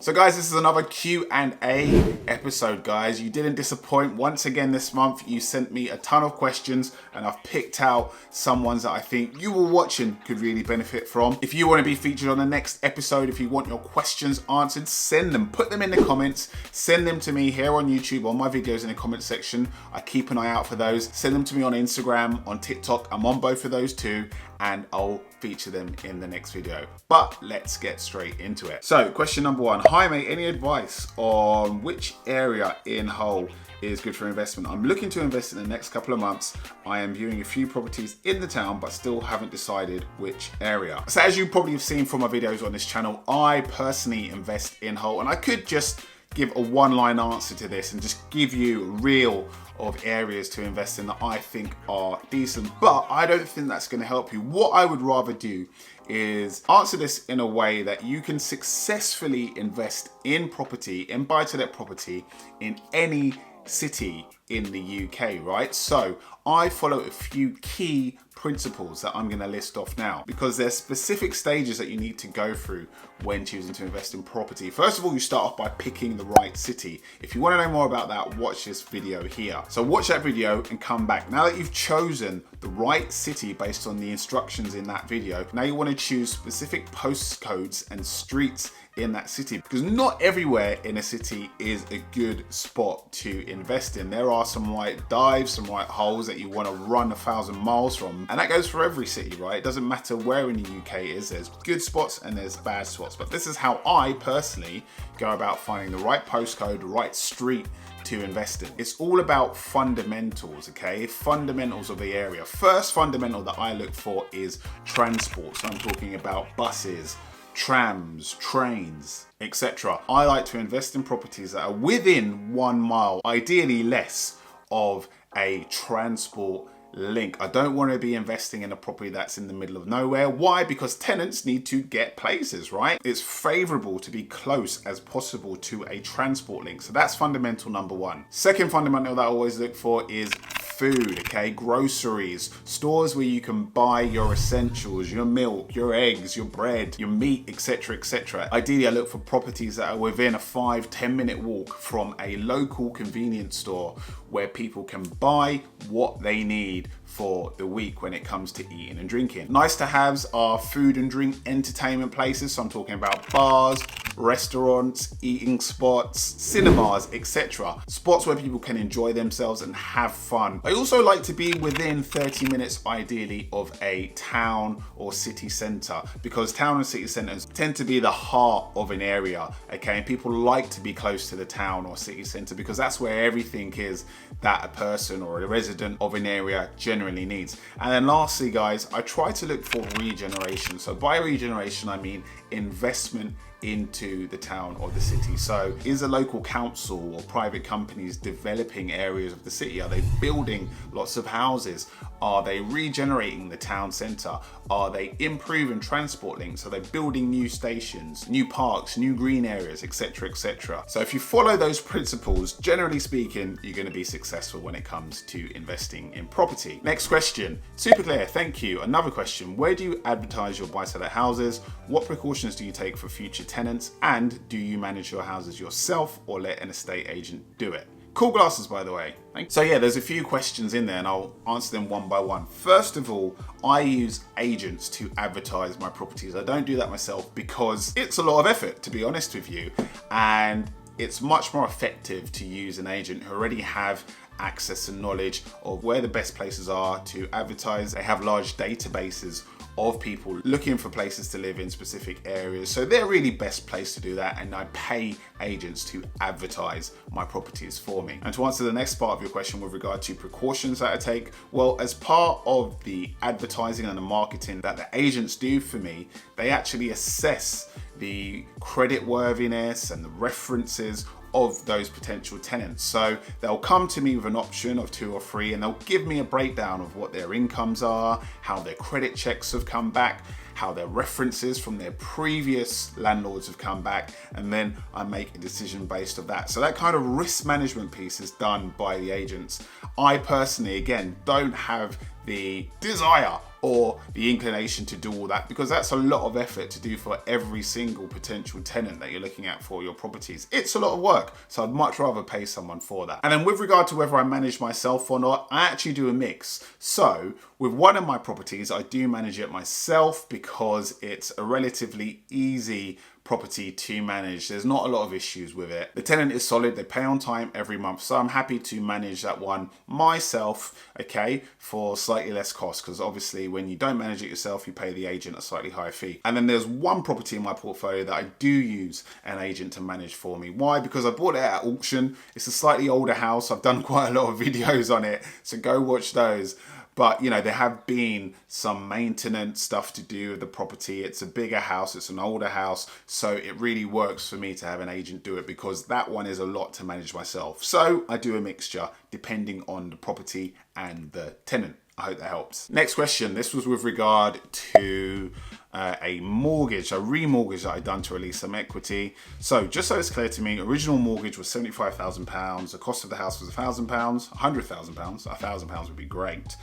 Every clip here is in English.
So guys, this is another Q&A episode, guys. You didn't disappoint. Once again this month, you sent me a ton of questions and I've picked out some ones that I think you all watching could really benefit from. If you want to be featured on the next episode, if you want your questions answered, send them. Put them in the comments. Send them to me here on YouTube, on my videos in the comment section. I keep an eye out for those. Send them to me on Instagram, on TikTok. I'm on both of those too, and I'll feature them in the next video. But let's get straight into it. So question number one, hi mate, any advice on which area in Hull is good for investment? I'm looking to invest in the next couple of months. I am viewing a few properties in the town, but still haven't decided which area. So as you probably have seen from my videos on this channel, I personally invest in Hull, and I could just give a one-line answer to this and just give you a reel of areas to invest in that I think are decent, but I don't think that's going to help you. What I would rather do is answer this in a way that you can successfully invest in property, in buy-to-let property in any city in the UK, right? So I follow a few key principles that I'm going to list off now, because there's specific stages that you need to go through when choosing to invest in property. First of all, you start off by picking the right city. If you want to know more about that, watch this video here. So watch that video and come back. Now that you've chosen the right city based on the instructions in that video, now you want to choose specific postcodes and streets in that city, because not everywhere in a city is a good spot to invest in. There are some right dives, some right holes that you want to run 1,000 miles from, and that goes for every city, right? It doesn't matter where in the UK it is. There's good spots and there's bad spots, but this is how I personally go about finding the right postcode, the right street to invest in. It's all about fundamentals, okay? Fundamentals of the area. First fundamental that I look for is transport. So I'm talking about buses, trams, trains, etc. I like to invest in properties that are within 1 mile, ideally less, of a transport link. I don't want to be investing in a property that's in the middle of nowhere. Why? Because tenants need to get places, right? It's favorable to be close as possible to a transport link. So that's fundamental number one. Second fundamental that I always look for is food, okay? Groceries, stores where you can buy your essentials, your milk, your eggs, your bread, your meat, etc., etc. Ideally, I look for properties that are within a 5-10 minute walk from a local convenience store where people can buy what they need for the week when it comes to eating and drinking. Nice to haves are food and drink entertainment places. So I'm talking about bars, restaurants, eating spots, cinemas, etc. Spots where people can enjoy themselves and have fun. I also like to be within 30 minutes ideally of a town or city centre, because town and city centres tend to be the heart of an area, okay? And people like to be close to the town or city centre because that's where everything is that a person or a resident of an area generally needs. And then lastly, guys, I try to look for regeneration. So by regeneration, I mean investment into the town or the city. So is a local council or private companies developing areas of the city? Are they building lots of houses? Are they regenerating the town centre? Are they improving transport links? Are they building new stations, new parks, new green areas, etc., etc.? So if you follow those principles, generally speaking, you're going to be successful when it comes to investing in property. Next question, super clear, thank you. Another question, where do you advertise your buy-to-let houses? What precautions do you take for future tenants, and do you manage your houses yourself or let an estate agent do it? Cool glasses, by the way. So yeah, there's a few questions in there and I'll answer them one by one. First of all, I use agents to advertise my properties. I don't do that myself because it's a lot of effort, to be honest with you, and it's much more effective to use an agent who already have access and knowledge of where the best places are to advertise. They have large databases of people looking for places to live in specific areas. So they're really best placed to do that, and I pay agents to advertise my properties for me. And to answer the next part of your question with regard to precautions that I take, well, as part of the advertising and the marketing that the agents do for me, they actually assess the credit worthiness and the references of those potential tenants. So they'll come to me with an option of 2 or 3 and they'll give me a breakdown of what their incomes are, how their credit checks have come back, how their references from their previous landlords have come back, and then I make a decision based on that. So that kind of risk management piece is done by the agents. I personally, again, don't have the desire or the inclination to do all that, because that's a lot of effort to do for every single potential tenant that you're looking at for your properties. It's a lot of work, so I'd much rather pay someone for that. And then with regard to whether I manage myself or not, I actually do a mix. So with one of my properties, I do manage it myself because it's a relatively easy property to manage. There's not a lot of issues with it. The tenant is solid, they pay on time every month, so I'm happy to manage that one myself, okay, for slightly less cost, because obviously when you don't manage it yourself, you pay the agent a slightly higher fee. And then there's one property in my portfolio that I do use an agent to manage for me. Why? Because I bought it at auction. It's a slightly older house. I've done quite a lot of videos on it, so go watch those. But, you know, there have been some maintenance stuff to do with the property. It's a bigger house, it's an older house. So it really works for me to have an agent do it, because that one is a lot to manage myself. So I do a mixture depending on the property and the tenant. I hope that helps. Next question. This was with regard to a mortgage, a remortgage that I'd done to release some equity. So just so it's clear to me, original mortgage was £75,000. The cost of the house was £1,000, £100,000. £1,000 would be great.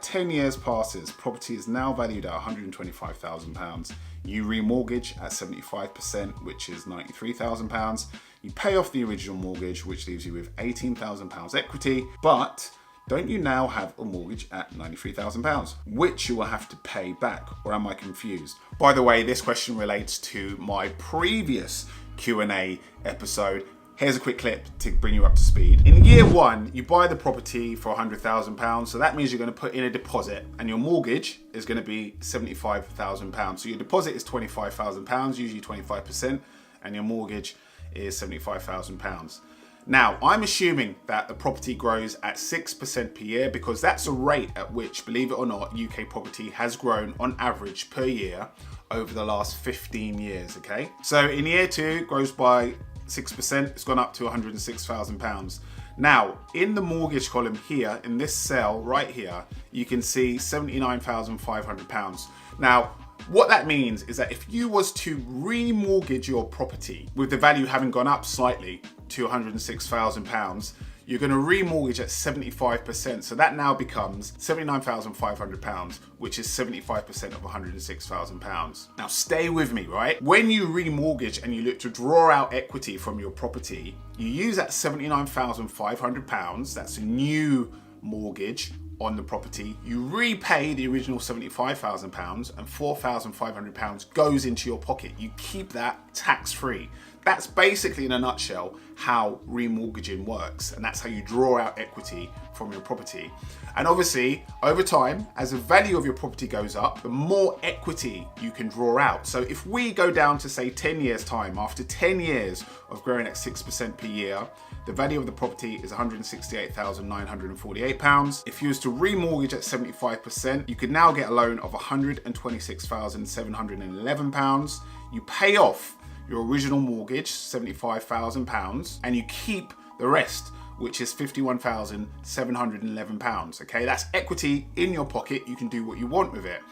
10 years passes. Property is now valued at £125,000. You remortgage at 75%, which is £93,000. You pay off the original mortgage, which leaves you with £18,000 equity, but don't you now have a mortgage at £93,000, which you will have to pay back, or am I confused? By the way, this question relates to my previous Q&A episode. Here's a quick clip to bring you up to speed. In year one, you buy the property for £100,000. So that means you're going to put in a deposit, and your mortgage is going to be £75,000. So your deposit is £25,000, usually 25%, and your mortgage is £75,000. Now, I'm assuming that the property grows at 6% per year, because that's a rate at which, believe it or not, UK property has grown on average per year over the last 15 years, okay? So in year two, it grows by 6%, it's gone up to £106,000. Now, in the mortgage column here, in this cell right here, you can see £79,500. Now, what that means is that if you was to remortgage your property with the value having gone up slightly to £106,000, you're going to remortgage at 75%. So that now becomes £79,500, which is 75% of £106,000. Now stay with me, right? When you remortgage and you look to draw out equity from your property, you use that £79,500, that's a new mortgage on the property, you repay the original £75,000, and £4,500 goes into your pocket. You keep that tax-free. That's basically, in a nutshell, how remortgaging works, and that's how you draw out equity from your property. And obviously, over time, as the value of your property goes up, the more equity you can draw out. So if we go down to, say, 10 years time, after 10 years of growing at 6% per year, the value of the property is £168,948. If you was to remortgage at 75%, you could now get a loan of £126,711. You pay off your original mortgage, £75,000, and you keep the rest, which is £51,711. Okay, that's equity in your pocket. You can do what you want with it.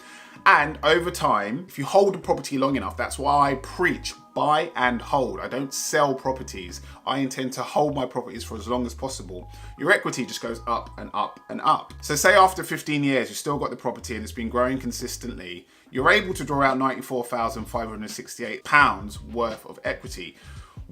And over time, if you hold the property long enough, that's why I preach buy and hold. I don't sell properties. I intend to hold my properties for as long as possible. Your equity just goes up and up and up. So say after 15 years, you've still got the property and it's been growing consistently, you're able to draw out £94,568 worth of equity.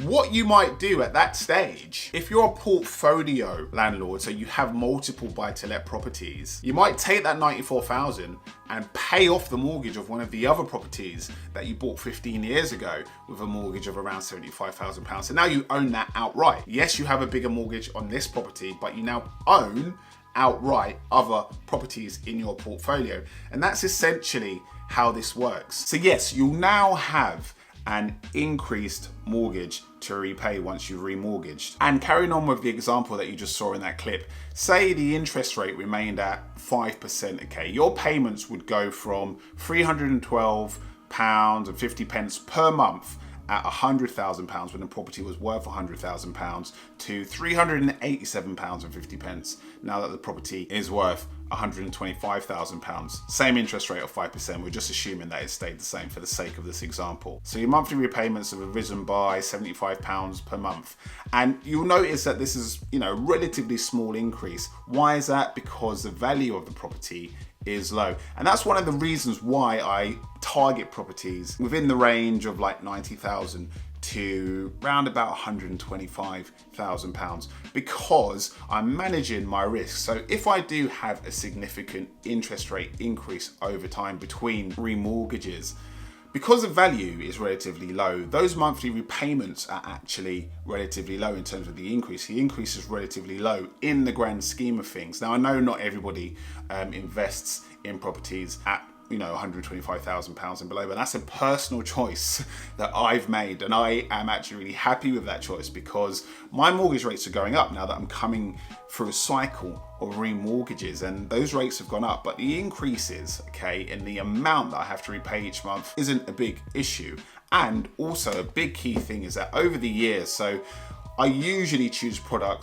What you might do at that stage, if you're a portfolio landlord, so you have multiple buy-to-let properties, you might take that £94,000 and pay off the mortgage of one of the other properties that you bought 15 years ago with a mortgage of around £75,000. So now you own that outright. Yes, you have a bigger mortgage on this property, but you now own outright other properties in your portfolio. And that's essentially how this works. So yes, you'll now have an increased mortgage to repay once you've remortgaged. And carrying on with the example that you just saw in that clip, say the interest rate remained at 5%, okay, your payments would go from £312.50 per month at £100,000 when the property was worth £100,000 to £387.50 now that the property is worth £125,000. Same interest rate of 5%. We're just assuming that it stayed the same for the sake of this example. So your monthly repayments have risen by £75 per month. And you'll notice that this is, a relatively small increase. Why is that? Because the value of the property is low. And that's one of the reasons why I target properties within the range of like 90,000 to around about £125,000, because I'm managing my risk. So if I do have a significant interest rate increase over time between remortgages, because the value is relatively low, those monthly repayments are actually relatively low in terms of the increase. The increase is relatively low in the grand scheme of things. Now, I know not everybody invests in properties at £125,000 and below, but that's a personal choice that I've made, and I am actually really happy with that choice because my mortgage rates are going up now that I'm coming through a cycle of remortgages, and those rates have gone up, but the increases, okay, in the amount that I have to repay each month isn't a big issue. And also a big key thing is that over the years, so I usually choose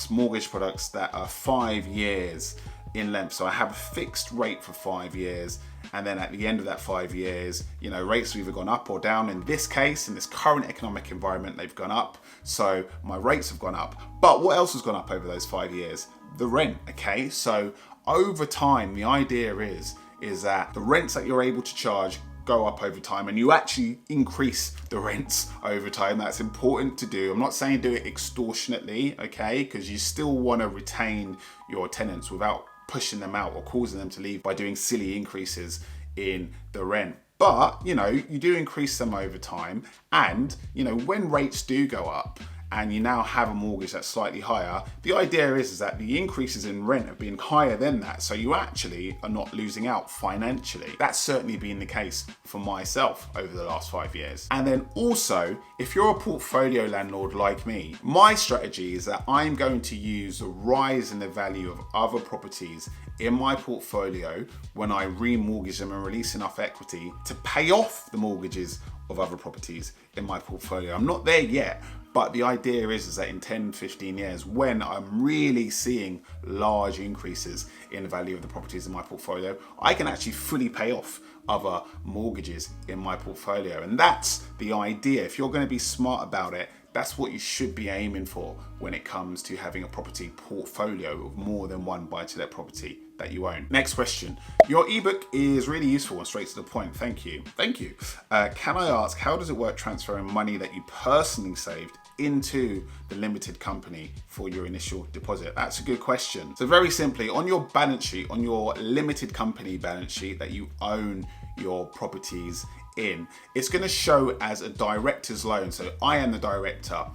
mortgage products that are 5 years in length. So I have a fixed rate for 5 years, and then at the end of that 5 years, rates have either gone up or down. In this case, in this current economic environment, they've gone up. So my rates have gone up. But what else has gone up over those 5 years? The rent, okay? So over time, the idea is that the rents that you're able to charge go up over time, and you actually increase the rents over time. That's important to do. I'm not saying do it extortionately, okay? Because you still want to retain your tenants without pushing them out or causing them to leave by doing silly increases in the rent. But, you do increase them over time. And, when rates do go up and you now have a mortgage that's slightly higher, the idea is that the increases in rent have been higher than that. So you actually are not losing out financially. That's certainly been the case for myself over the last 5 years. And then also, if you're a portfolio landlord like me, my strategy is that I'm going to use the rise in the value of other properties in my portfolio when I remortgage them and release enough equity to pay off the mortgages of other properties in my portfolio. I'm not there yet, but the idea is that in 10, 15 years, when I'm really seeing large increases in the value of the properties in my portfolio, I can actually fully pay off other mortgages in my portfolio. And that's the idea. If you're going to be smart about it, that's what you should be aiming for when it comes to having a property portfolio of more than one buy-to-let property that you own. Next question. Your ebook is really useful and straight to the point. Thank you. Thank you. Can I ask, how does it work transferring money that you personally saved into the limited company for your initial deposit? That's a good question. So very simply, on your balance sheet, on your limited company balance sheet that you own your properties in, it's going to show as a director's loan. So I am the director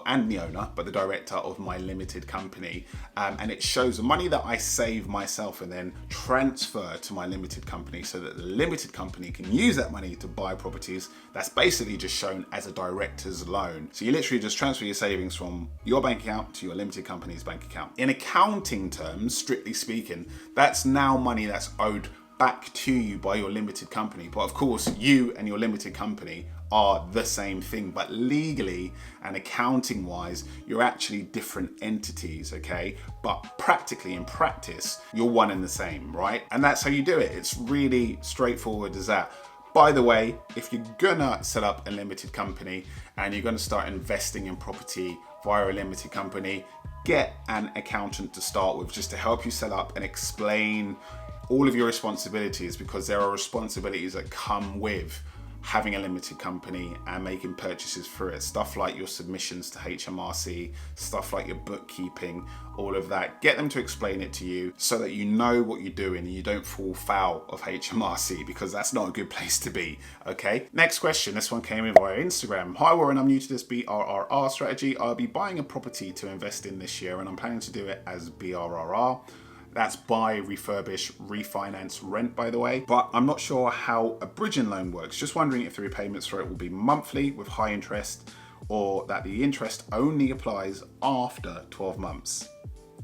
and the owner, but the director of my limited company, and it shows the money that I save myself and then transfer to my limited company so that the limited company can use that money to buy properties. That's basically just shown as a director's loan. So you literally just transfer your savings from your bank account to your limited company's bank account. In accounting terms, strictly speaking, that's now money that's owed back to you by your limited company. But of course, you and your limited company are the same thing, but legally and accounting wise, you're actually different entities, okay? But practically in practice, you're one and the same, right? And that's how you do it. It's really straightforward as that. By the way, if you're gonna set up a limited company and you're gonna start investing in property via a limited company, get an accountant to start with, just to help you set up and explain all of your responsibilities, because there are responsibilities that come with having a limited company and making purchases through it. Stuff like your submissions to HMRC, stuff like your bookkeeping, all of that. Get them to explain it to you so that you know what you're doing and you don't fall foul of HMRC, because that's not a good place to be, okay? Next question, this one came in via Instagram. Hi Warren, I'm new to this BRRR strategy. I'll be buying a property to invest in this year and I'm planning to do it as BRRR. That's buy, refurbish, refinance, rent, by the way. But I'm not sure how a bridging loan works. Just wondering if the repayments for it will be monthly with high interest, or that the interest only applies after 12 months.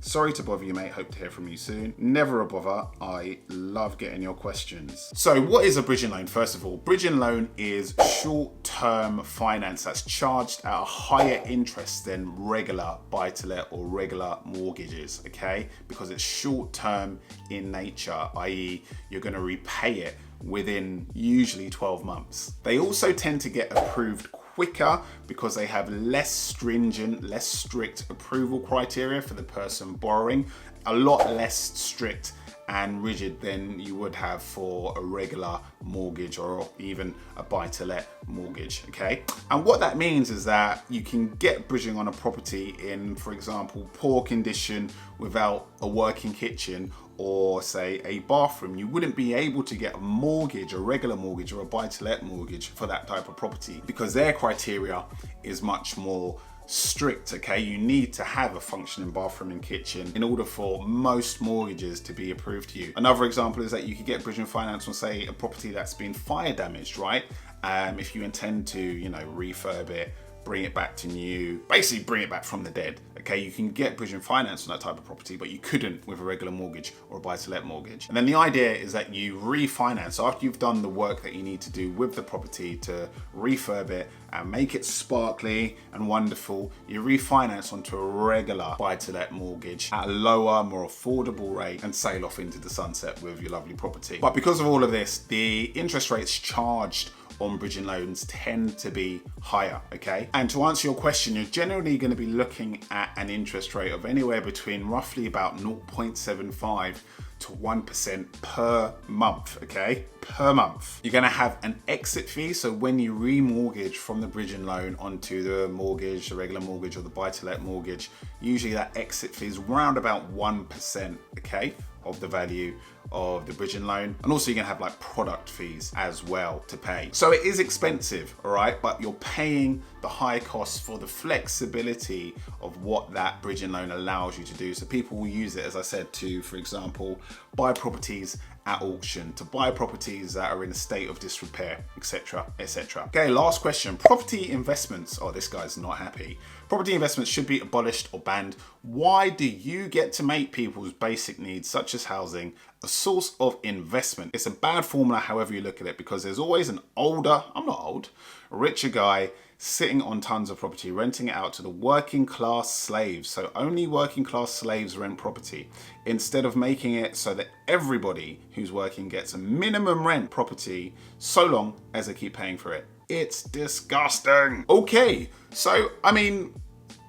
Sorry to bother you, mate. Hope to hear from you soon. Never a bother. I love getting your questions. So what is a bridging loan? First of all, bridging loan is short-term finance that's charged at a higher interest than regular buy-to-let or regular mortgages, okay? Because it's short-term in nature, i.e. you're going to repay it within usually 12 months. They also tend to get approved quicker because they have less stringent, less strict approval criteria for the person borrowing, a lot less strict and rigid than you would have for a regular mortgage or even a buy-to-let mortgage, okay? And what that means is that you can get bridging on a property in, for example, poor condition without a working kitchen or say a bathroom. You wouldn't be able to get a mortgage, a regular mortgage or a buy-to-let mortgage for that type of property because their criteria is much more strict, okay? You need to have a functioning bathroom and kitchen in order for most mortgages to be approved to you. Another example is that you could get bridging finance on, say, a property that's been fire damaged, right? If you intend to, refurb it, bring it back to new, basically bring it back from the dead, okay? You can get bridging finance on that type of property, but you couldn't with a regular mortgage or a buy-to-let mortgage. And then the idea is that you refinance after you've done the work that you need to do with the property to refurb it and make it sparkly and wonderful. You refinance onto a regular buy-to-let mortgage at a lower, more affordable rate and sail off into the sunset with your lovely property. But because of all of this, the interest rates charged on bridging loans tend to be higher, okay? And to answer your question, you're generally going to be looking at an interest rate of anywhere between roughly about 0.75 to 1% per month, okay? Per month. You're going to have an exit fee. So when you remortgage from the bridging loan onto the mortgage, the regular mortgage or the buy-to-let mortgage, usually that exit fee is around about 1%, okay, of the value of the bridging loan. And also you're gonna have like product fees as well to pay. So it is expensive, all right, but you're paying the high costs for the flexibility of what that bridging loan allows you to do. So people will use it, as I said, to, for example, buy properties at auction, to buy properties that are in a state of disrepair, etc., etc. Okay, last question. Property investments. Oh, this guy's not happy. Property investments should be abolished or banned. Why do you get to make people's basic needs, such as housing, a source of investment? It's a bad formula, however you look at it, because there's always an older, I'm not old, richer guy sitting on tons of property, renting it out to the working class slaves. So only working class slaves rent property, instead of making it so that everybody who's working gets a minimum rent property so long as they keep paying for it. It's disgusting. Okay, so I mean,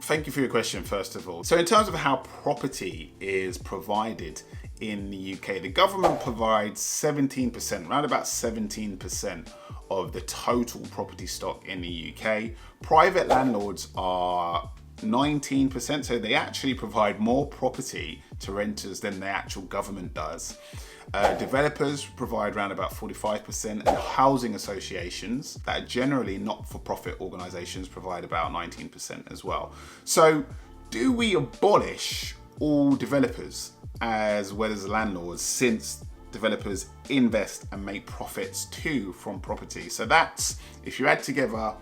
thank you for your question, first of all. So in terms of how property is provided in the UK, the government provides 17%, around about 17% of the total property stock in the UK. Private landlords are 19%, so they actually provide more property to renters than the actual government does. Developers provide around about 45%, and housing associations that are generally not-for-profit organisations provide about 19% as well. So do we abolish all developers as well as landlords, since developers invest and make profits too from property? So that's, if you add together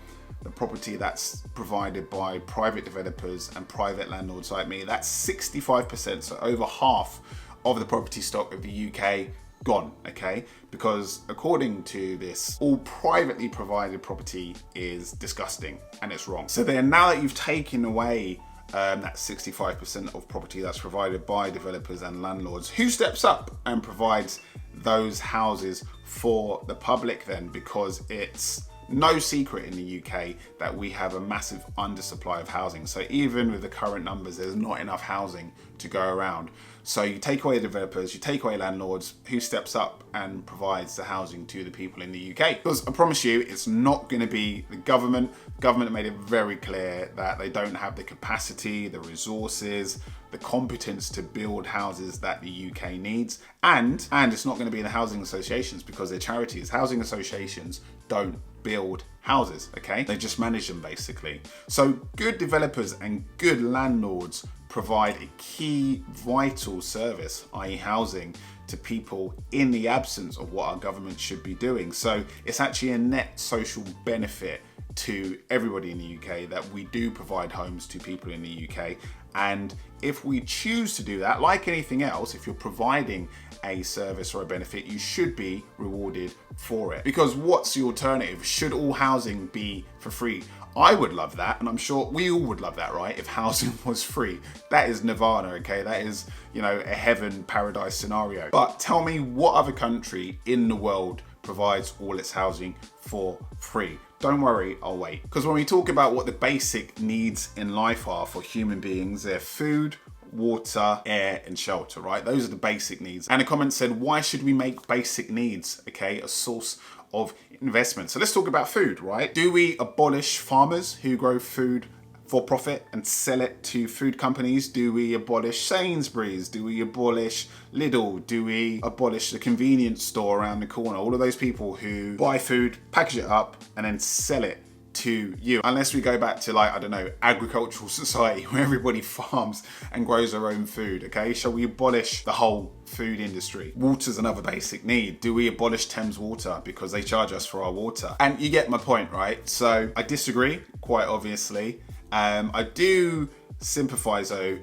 the property that's provided by private developers and private landlords like me, that's 65%, so over half of the property stock of the UK gone, okay? Because according to this, all privately provided property is disgusting and it's wrong. So then now that you've taken away that 65% of property that's provided by developers and landlords, who steps up and provides those houses for the public then? Because it's no secret in the UK that we have a massive undersupply of housing. So even with the current numbers, there's not enough housing to go around. So you take away developers, you take away landlords, who steps up and provides the housing to the people in the UK? Because I promise you, it's not going to be the government. The government made it very clear that they don't have the capacity, the resources, the competence to build houses that the UK needs. And it's not going to be the housing associations, because they're charities. Housing associations don't build houses, okay? They just manage them basically. So good developers and good landlords provide a key vital service, i.e. housing, to people in the absence of what our government should be doing. So it's actually a net social benefit to everybody in the UK that we do provide homes to people in the UK. And if we choose to do that, like anything else, if you're providing a service or a benefit, you should be rewarded for it. Because what's the alternative? Should all housing be for free? I would love that, and I'm sure we all would love that, right? If housing was free. That is nirvana, okay? That is, a heaven paradise scenario. But tell me, what other country in the world provides all its housing for free? Don't worry, I'll wait. Because when we talk about what the basic needs in life are for human beings, they're food, water, air, and shelter, right? Those are the basic needs. And a comment said, why should we make basic needs, okay, a source of investment? So let's talk about food, right? Do we abolish farmers who grow food for profit and sell it to food companies? Do we abolish Sainsbury's? Do we abolish Lidl? Do we abolish the convenience store around the corner? All of those people who buy food, package it up, and then sell it to you. Unless we go back to, like, I don't know, agricultural society where everybody farms and grows their own food, okay? Shall we abolish the whole food industry? Water's another basic need. Do we abolish Thames Water because they charge us for our water? And you get my point, right? So I disagree, quite obviously. I do sympathize though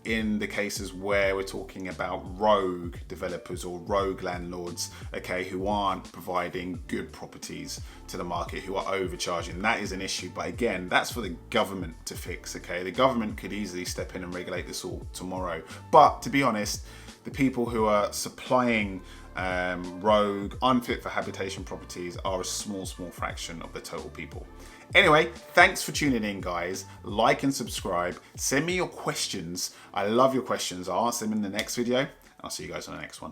in the cases where we're talking about rogue developers or rogue landlords, okay, who aren't providing good properties to the market, who are overcharging. That is an issue, but again, that's for the government to fix, okay? The government could easily step in and regulate this all tomorrow. But to be honest, the people who are supplying rogue, unfit for habitation properties are a small fraction of the total people. Anyway, thanks for tuning in, guys. Like and subscribe. Send me your questions. I love your questions. I'll answer them in the next video. I'll see you guys on the next one.